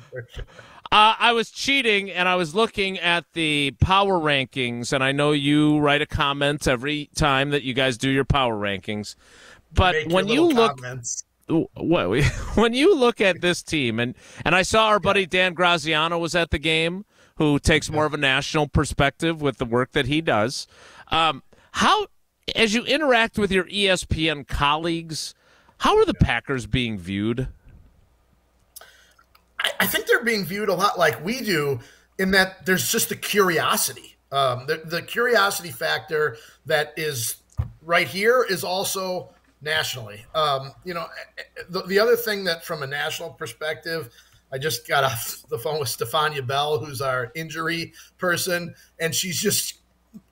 For sure. I was cheating, and I was looking at the power rankings, and I know you write a comment every time that you guys do your power rankings. But Make when your you little look, comments. when you look at this team, and I saw our buddy Dan Graziano was at the game, who takes more of a national perspective with the work that he does. How, as you interact with your ESPN colleagues, how are the Packers being viewed? I think they're being viewed a lot like we do, in that there's just the curiosity. The curiosity factor that is right here is also nationally. The other thing that from a national perspective, I just got off the phone with Stefania Bell, who's our injury person, and she's just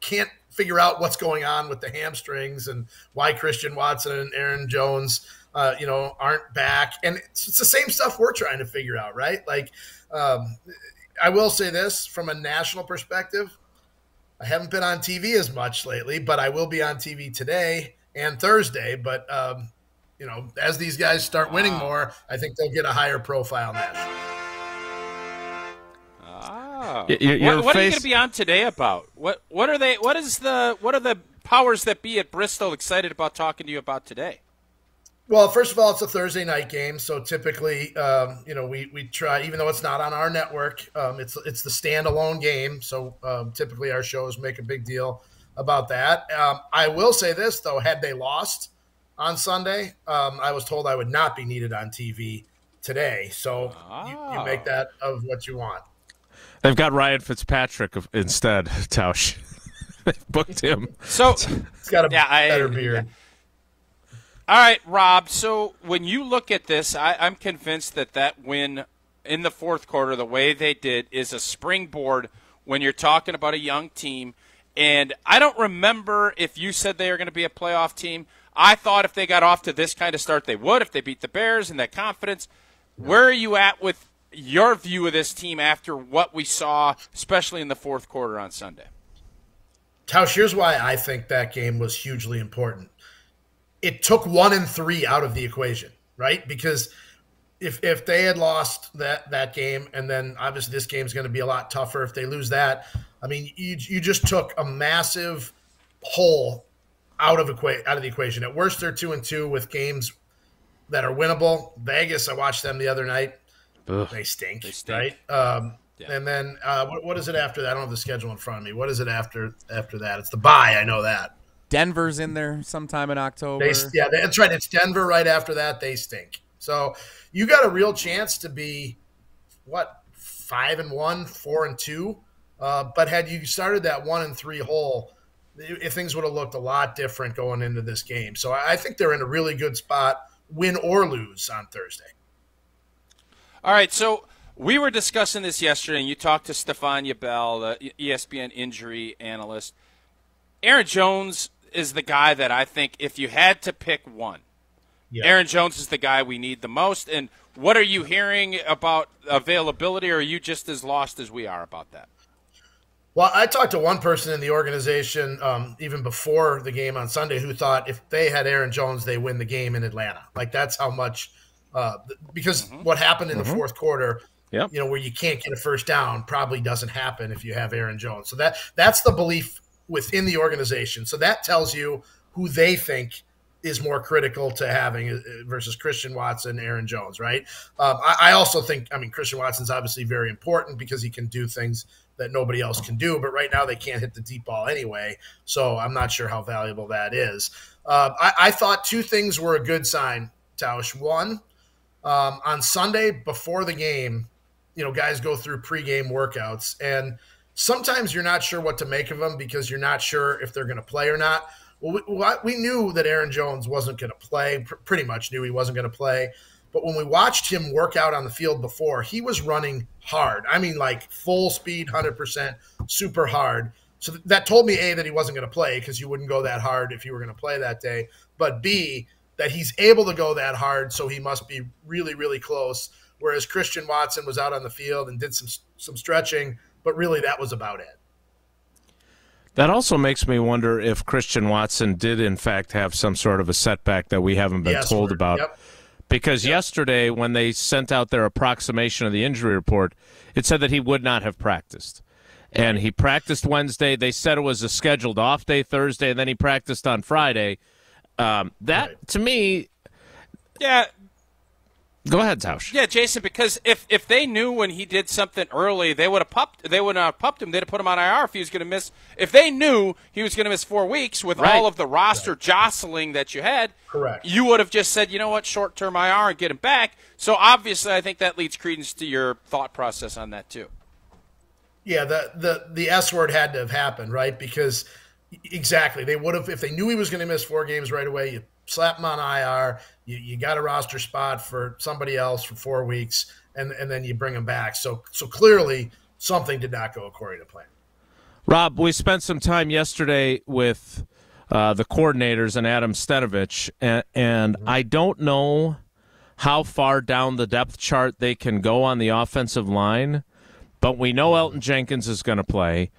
can't figure out what's going on with the hamstrings and why Christian Watson and Aaron Jones aren't back. And it's the same stuff we're trying to figure out, right? Like, I will say this from a national perspective. I haven't been on TV as much lately, but I will be on TV today and Thursday. But, as these guys start winning more, I think they'll get a higher profile nationally. Oh. What are you going to be on today about? What are they? What are the powers that be at Bristol excited about talking to you about today? Well, first of all, it's a Thursday night game, so typically, we try, even though it's not on our network, it's the standalone game. So typically, our shows make a big deal about that. I will say this though: had they lost on Sunday, I was told I would not be needed on TV today. So you make that of what you want. They've got Ryan Fitzpatrick instead, Tausch. They booked him. So he's got a better beard. Yeah. All right, Rob, so when you look at this, I'm convinced that win in the fourth quarter, the way they did, is a springboard when you're talking about a young team. And I don't remember if you said they were going to be a playoff team. I thought if they got off to this kind of start, they would, if they beat the Bears and that confidence. Where are you at with your view of this team after what we saw, especially in the fourth quarter on Sunday? Tausch, here's why I think that game was hugely important. It took 1 and 3 out of the equation, right? Because if they had lost that game, and then obviously this game is going to be a lot tougher if they lose that. I mean, you just took a massive hole out of the equation. At worst, they're 2-2 with games that are winnable. Vegas, I watched them the other night. Ugh. They stink, right? Yeah. And then what is it after that? I don't have the schedule in front of me. What is it after that? It's the bye. I know that. Denver's in there sometime in October. That's right. It's Denver right after that. They stink. So you got a real chance to be, 5-1, 4-2. But had you started that 1 and 3 hole, things would have looked a lot different going into this game. So I think they're in a really good spot, win or lose on Thursday. All right, so we were discussing this yesterday, and you talked to Stefania Bell, the ESPN injury analyst. Aaron Jones is the guy that I think if you had to pick one, Aaron Jones is the guy we need the most. And what are you hearing about availability, or are you just as lost as we are about that? Well, I talked to one person in the organization even before the game on Sunday who thought if they had Aaron Jones, they win the game in Atlanta. Like, that's how much because what happened in the fourth quarter, where you can't get a first down, probably doesn't happen if you have Aaron Jones. So that's the belief within the organization. So that tells you who they think is more critical to having versus Christian Watson, Aaron Jones, right? I also think, Christian Watson's obviously very important because he can do things that nobody else can do, but right now they can't hit the deep ball anyway, so I'm not sure how valuable that is. I thought two things were a good sign, Tausch. One, on Sunday before the game, guys go through pregame workouts, and sometimes you're not sure what to make of them because you're not sure if they're going to play or not. Well, we knew that Aaron Jones wasn't going to play, pretty much knew he wasn't going to play. But when we watched him work out on the field before, he was running hard. Like full speed, 100%, super hard. So that told me, A, that he wasn't going to play because you wouldn't go that hard if you were going to play that day. But B, that he's able to go that hard, so he must be really, really close. Whereas Christian Watson was out on the field and did some stretching, but really that was about it. That also makes me wonder if Christian Watson did, in fact, have some sort of a setback that we haven't been told about. Yep. because yesterday when they sent out their approximation of the injury report, it said that he would not have practiced. And he practiced Wednesday. They said it was a scheduled off day Thursday, and then he practiced on Friday. To me, yeah. Go ahead, Tausch. Yeah, Jason, because if they knew when he did something early, they would have pumped him. They'd have put him on IR if he was going to miss. If they knew he was going to miss 4 weeks with all of the roster jostling that you had, correct, you would have just said, you know what, short-term IR and get him back. So obviously, I think that leads credence to your thought process on that too. Yeah, the S word had to have happened, right? Because exactly, they would have, if they knew he was going to miss 4 games right away. You slap him on IR. You got a roster spot for somebody else for 4 weeks, and then you bring him back. So clearly something did not go according to plan. Rob, we spent some time yesterday with the coordinators and Adam Stenovich, and I don't know how far down the depth chart they can go on the offensive line, but we know Elton Jenkins is going to play.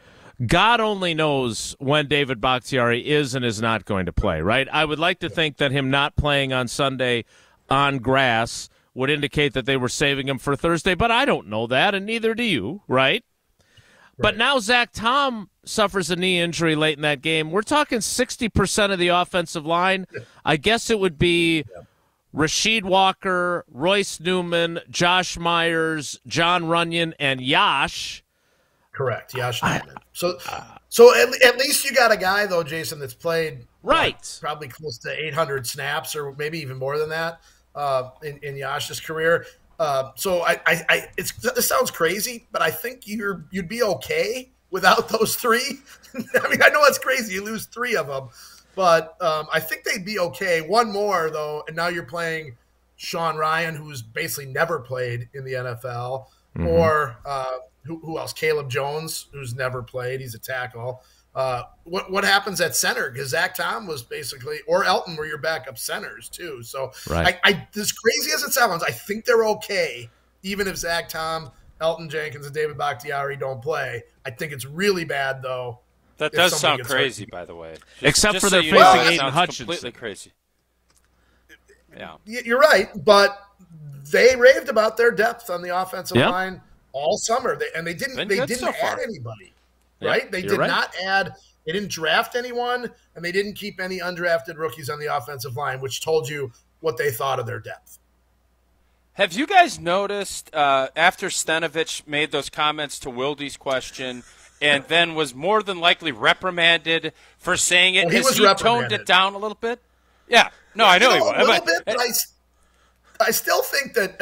God only knows when David Bakhtiari is and is not going to play, right? I would like to think that him not playing on Sunday on grass would indicate that they were saving him for Thursday, but I don't know that, and neither do you, right? But now Zach Tom suffers a knee injury late in that game. We're talking 60% of the offensive line. I guess it would be Rasheed Walker, Royce Newman, Josh Myers, John Runyon, and Yash. Correct, Yash Newman. So at least you got a guy, though, Jason, that's played probably close to 800 snaps or maybe even more than that in Yash's career. So this sounds crazy, but I think you'd be okay without those 3. I mean, I know it's crazy. You lose 3 of them, but I think they'd be okay. One more, though, and now you're playing Sean Ryan, who's basically never played in the NFL, or who else? Caleb Jones, who's never played. He's a tackle. What happens at center? Because Zach Tom was basically, or Elton were your backup centers too. So as crazy as it sounds, I think they're okay, even if Zach Tom, Elton Jenkins, and David Bakhtiari don't play. I think it's really bad, though. That does sound crazy, by the way. Except for their facing Aiden Hutchinson. Completely crazy. Yeah, you're right, but they raved about their depth on the offensive line all summer, they didn't add anybody, right? They did not add. They didn't draft anyone, and they didn't keep any undrafted rookies on the offensive line, which told you what they thought of their depth. Have you guys noticed after Stenovich made those comments to Wilde's question, and then was more than likely reprimanded for saying it? Has he toned it down a little bit? Yeah, no, I know he was a little bit, but I still think that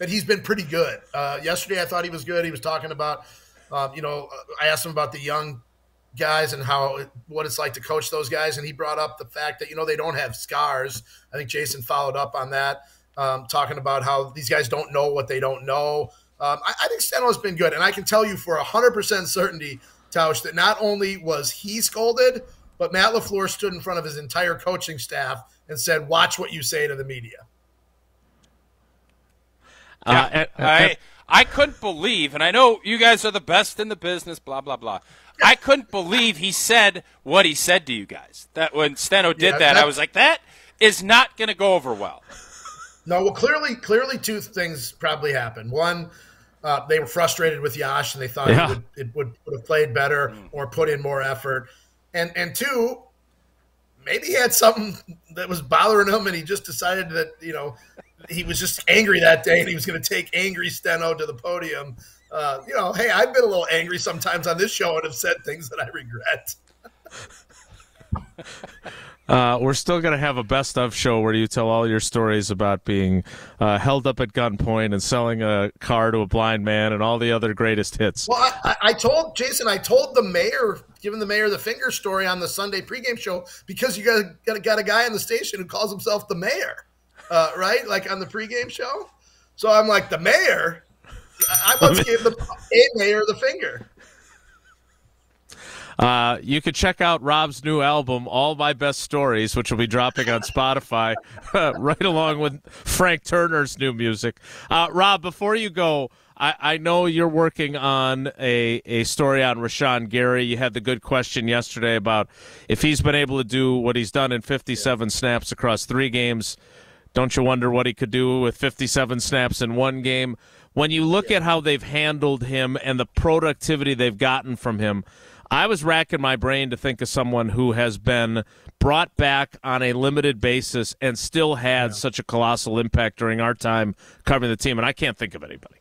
that he's been pretty good. Yesterday, I thought he was good. He was talking about, I asked him about the young guys and what it's like to coach those guys, and he brought up the fact that, they don't have scars. I think Jason followed up on that, talking about how these guys don't know what they don't know. I think Steno's been good, and I can tell you for 100% certainty, Tausch, that not only was he scolded, but Matt LaFleur stood in front of his entire coaching staff and said, watch what you say to the media. I couldn't believe, and I know you guys are the best in the business, blah, blah, blah. I couldn't believe he said what he said to you guys. That when Steno did that, I was like, that is not going to go over well. No, well, clearly 2 things probably happened. One, they were frustrated with Yash, and they thought it would have played better or put in more effort. And 2, maybe he had something that was bothering him, and he just decided that, he was just angry that day, and he was going to take angry Steno to the podium. Hey, I've been a little angry sometimes on this show and have said things that I regret. We're still going to have a best of show where you tell all your stories about being held up at gunpoint and selling a car to a blind man and all the other greatest hits. Well, I told the mayor, giving the mayor the finger story on the Sunday pregame show, because you got a guy on the station who calls himself the mayor. Right? Like on the pregame show. So I'm like, the mayor? I once gave a mayor the finger. You could check out Rob's new album, All My Best Stories, which will be dropping on Spotify right along with Frank Turner's new music. Rob, before you go, I know you're working on a story on Rashawn Gary. You had the good question yesterday about if he's been able to do what he's done in 57 snaps across 3 games, don't you wonder what he could do with 57 snaps in 1 game? When you look at how they've handled him and the productivity they've gotten from him, I was racking my brain to think of someone who has been brought back on a limited basis and still had such a colossal impact during our time covering the team, and I can't think of anybody.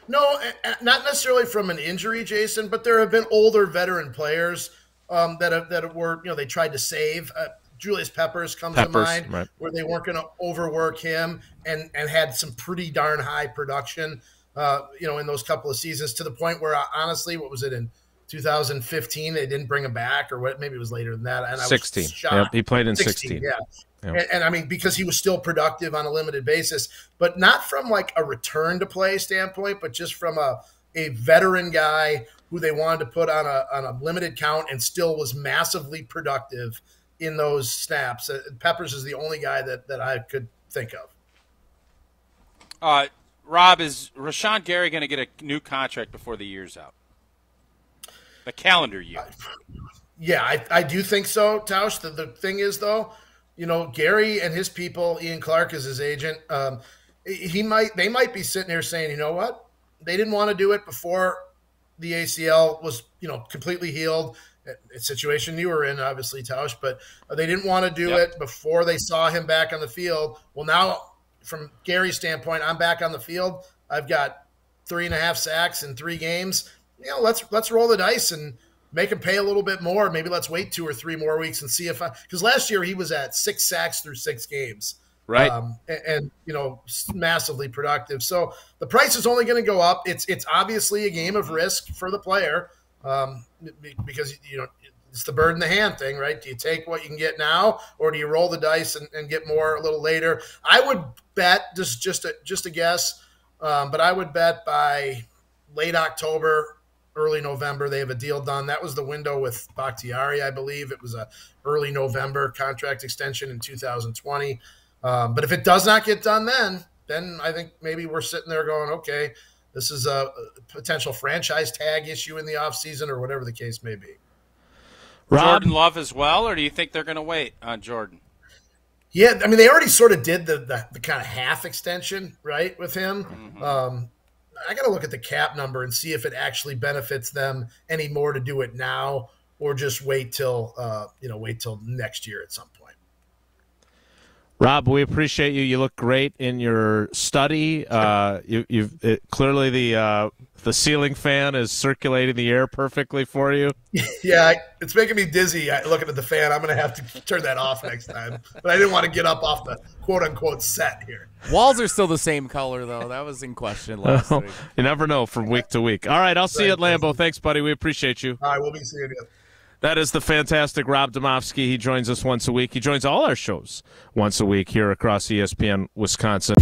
No, not necessarily from an injury, Jason, but there have been older veteran players that were, they tried to save. Julius Peppers comes to mind, right, where they weren't going to overwork him and had some pretty darn high production, in those couple of seasons, to the point where, honestly, what was it, in 2015 they didn't bring him back, or what? Maybe it was later than that. And 16. I was shocked. Yep, he played in 16. Yeah. And I mean, because he was still productive on a limited basis, but not from like a return to play standpoint, but just from a veteran guy who they wanted to put on a limited count and still was massively productive in those snaps. Peppers is the only guy that I could think of. Rob, is Rashawn Gary going to get a new contract before the year's out? The calendar year. Yeah, I do think so, Tausch. The thing is, though, Gary and his people, Ian Clark is his agent, they might be sitting here saying, you know what? They didn't want to do it before the ACL was, completely healed. A situation you were in, obviously, Tausch, but they didn't want to do it before they saw him back on the field. Well, now, from Gary's standpoint, I'm back on the field. I've got 3.5 sacks in 3 games. Let's roll the dice and make him pay a little bit more. Maybe let's wait 2 or 3 more weeks and see because last year he was at 6 sacks through 6 games. Right. And massively productive. So the price is only going to go up. It's obviously a game of risk for the player because, it's the bird in the hand thing, right? Do you take what you can get now, or do you roll the dice and get more a little later? I would bet, just a guess, but I would bet by late October, early November, they have a deal done. That was the window with Bakhtiari, I believe. It was a early November contract extension in 2020. But if it does not get done then I think maybe we're sitting there going, okay, this is a potential franchise tag issue in the offseason or whatever the case may be. Rob? Jordan Love as well, or do you think they're going to wait on Jordan? Yeah, I mean, they already sort of did the kind of half extension, right, with him. Mm-hmm. I got to look at the cap number and see if it actually benefits them any more to do it now or just wait till next year at some point. Rob, we appreciate you. You look great in your study. Clearly the ceiling fan is circulating the air perfectly for you. Yeah, it's making me dizzy looking at the fan. I'm going to have to turn that off next time. But I didn't want to get up off the quote-unquote set here. Walls are still the same color, though. That was in question last week. You never know from week to week. All right, I'll see you at Lambeau. Thanks, buddy. We appreciate you. All right, we'll be seeing you. That is the fantastic Rob Demovsky. He joins us once a week. He joins all our shows once a week here across ESPN Wisconsin.